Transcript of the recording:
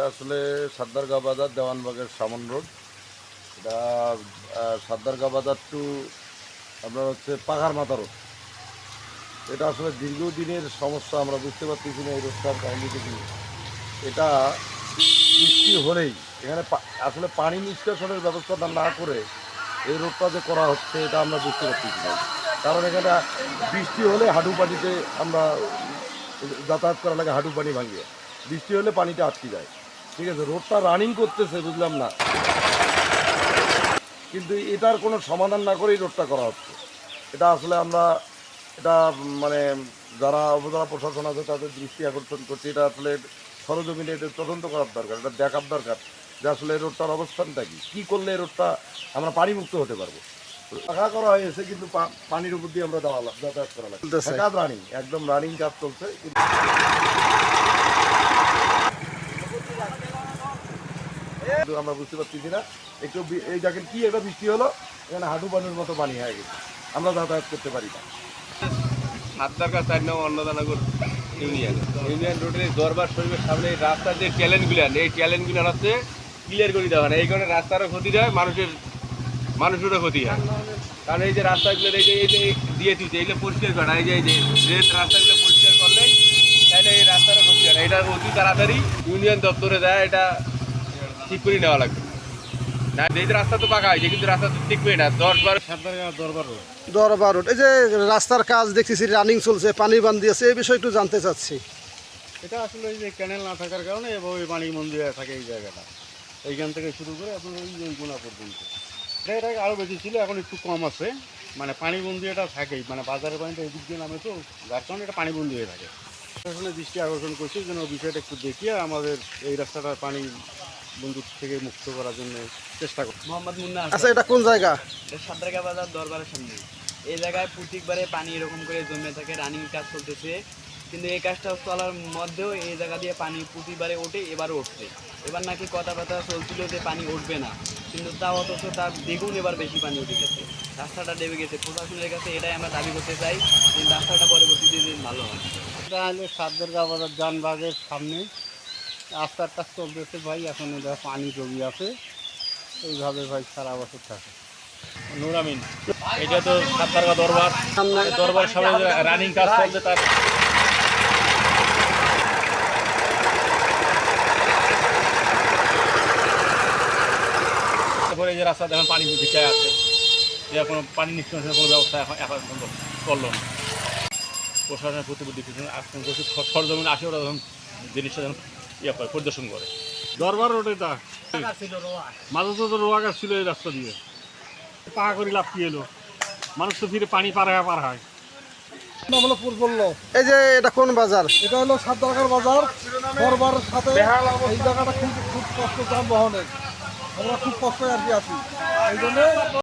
এটা আসলে সাদ্দারগাঁ বাজার দেওয়ানবাগের সামন রোড। এটা সাদ্দারগাঁ বাজার টু আপনার হচ্ছে পাখার মাথা রোড। এটা আসলে দীর্ঘদিনের সমস্যা, আমরা বুঝতে পারতেছি না এই রোডটার কাহিনী কি। এটা বৃষ্টি হলেই এখানে আসলে পানি নিষ্কাশনের ব্যবস্থাটা না করে এই রোডটা যে করা হচ্ছে এটা আমরা বুঝতে পারতেছি না। কারণ এখানে বৃষ্টি হলে হাঁটু পানিতে আমরা যাতায়াত করা লাগে, হাঁটু পানি ভাঙিয়ে বৃষ্টি হলে পানিটা আটকে যায়। ঠিক আছে, রোডটা রানিং করতেছে বুঝলাম না, কিন্তু এটার কোনো সমাধান না করেই রোডটা করা হচ্ছে। এটা আসলে আমরা এটা মানে যারা উপজেলা প্রশাসন আছে তাদের দৃষ্টি আকর্ষণ করছে। এটা আসলে সরজমিনে এটা তদন্ত করার দরকার, এটা দেখার দরকার যে আসলে এই রোডটার অবস্থানটা কী করলে এই রোডটা আমরা পানিমুক্ত হতে পারবো। পাকা করা হয়েছে কিন্তু পানির উপর দিয়ে আমরা যাতায়াত করা লাগে। কাজ রানিং, একদম রানিং কাজ চলছে। কিন্তু আমরা বুঝতে পারতেছি না, একটু এই দেখেন কি এটা বৃষ্টি হলো, এখানে হাঁটু পানির মতো পানি হয়ে গেছে, আমরা যাতায়াত করতে পারি না। সাদ্দারগাঁ 4 নং অন্নদানগর ইউনিয়ন রোডের দরবার শরীফের সামনে এই রাস্তার যে ট্যালেন্টগুলো, এই ট্যালেন্টগুলো হচ্ছে ক্লিয়ার করে দেওয়া না। এই কারণে রাস্তারও ক্ষতি হয়, মানুষেরও ক্ষতি হয়। কারণ এই যে রাস্তাগুলো এই যে দিয়ে দিচ্ছে, এইগুলো পরিষ্কার করা, এই যে রাস্তাগুলো পরিষ্কার করলে তাহলে এই রাস্তারও ক্ষতি হয় না। এটা অতি তাড়াতাড়ি ইউনিয়ন দপ্তরে দেয়, এটা ঠিক করে নেওয়া লাগবে না। এই যে রাস্তা তো পাকা হয়েছে কিন্তু রাস্তা তো টিকবে না। 10-12 সাদ্দারগাঁ দরবার রোড, এই যে রাস্তার কাজ দেখতেছি রানিং চলছে, পানি বান দিয়েছে, এই বিষয়ে একটু জানতে চাচ্ছি। এটা আসলে এই যে ক্যানেল না থাকার কারণে এভাবে পানি মন্দির থাকে এই জায়গাটা, এইখান থেকে শুরু করে আপনার ওই গোনা পর্যন্ত। এটা আরও বেশি ছিল, এখন একটু কম আছে। মানে পানি বন্দি এটা থাকেই, মানে বাজারের পানিটা এদিক দিয়ে নামে, তো যার কারণে এটা পানি বন্দি হয়ে থাকে। আসলে দৃষ্টি আকর্ষণ করছি যেন বিষয়টা একটু দেখিয়ে আমাদের এই রাস্তাটা পানি বন্দুক থেকে মুক্ত করার জন্য চেষ্টা করছি। মোহাম্মদ মুন্না। আচ্ছা, এটা কোন জায়গা? এটা সাদ্দারগাঁ বাজার দরবারের সামনে। এই জায়গায় প্রত্যেকবারে পানি এরকম করে জমে থাকে, রানিং কাজ চলতেছে। কিন্তু এই কাজটা চলার মধ্যেও এই জায়গা দিয়ে পানি প্রতিবারে ওঠে, এবারও উঠছে। এবার নাকি কথাবার্তা চলছিল যে পানি উঠবে না, কিন্তু তা অথচ তার দ্বিগুণ এবার বেশি পানি উঠে গেছে, রাস্তাটা ডেবে গেছে। প্রশাসনের কাছে এটাই আমরা দাবি করতে চাই যে রাস্তাটা পরবর্তীতে ভালো হয়। এটা হলো সাদ্দারগাঁ বাজার জানবাগের সামনে রাস্তার কাজ চলতেছে ভাই। এখন এটা পানি জমি আছে, এইভাবে ভাই সারা বছর থাকে। নূর আমিন, এটা তো সাদ্দারগাঁ দরবার সামনে রানিং কাজ চলছে, তার তারপরে এই যে রাস্তা দেখেন পানি ভিটায় আছে, এটা কোনো পানি নিষ্কাশনের কোনো ব্যবস্থা এখন করলো না। প্রশাসনের প্রতিবদ্ধি সরজমিন আসে, ওরা যখন জিনিসটা যখন করে পরিদর্শন করে। দরবার রোডে তা মাঝে তো রোয়া গাছ ছিল এই রাস্তা দিয়ে, পাকা করে লাভ কি এলো, মানুষ তো ফিরে পানি পার হয়। এই যে এটা কোন বাজার? এটা হলো সাদ্দারগাঁ বাজার দরবারের সাথে। এই জায়গাটা খুব কষ্ট যানবাহনের, আমরা খুব কষ্ট আর কি আছি এই জন্য।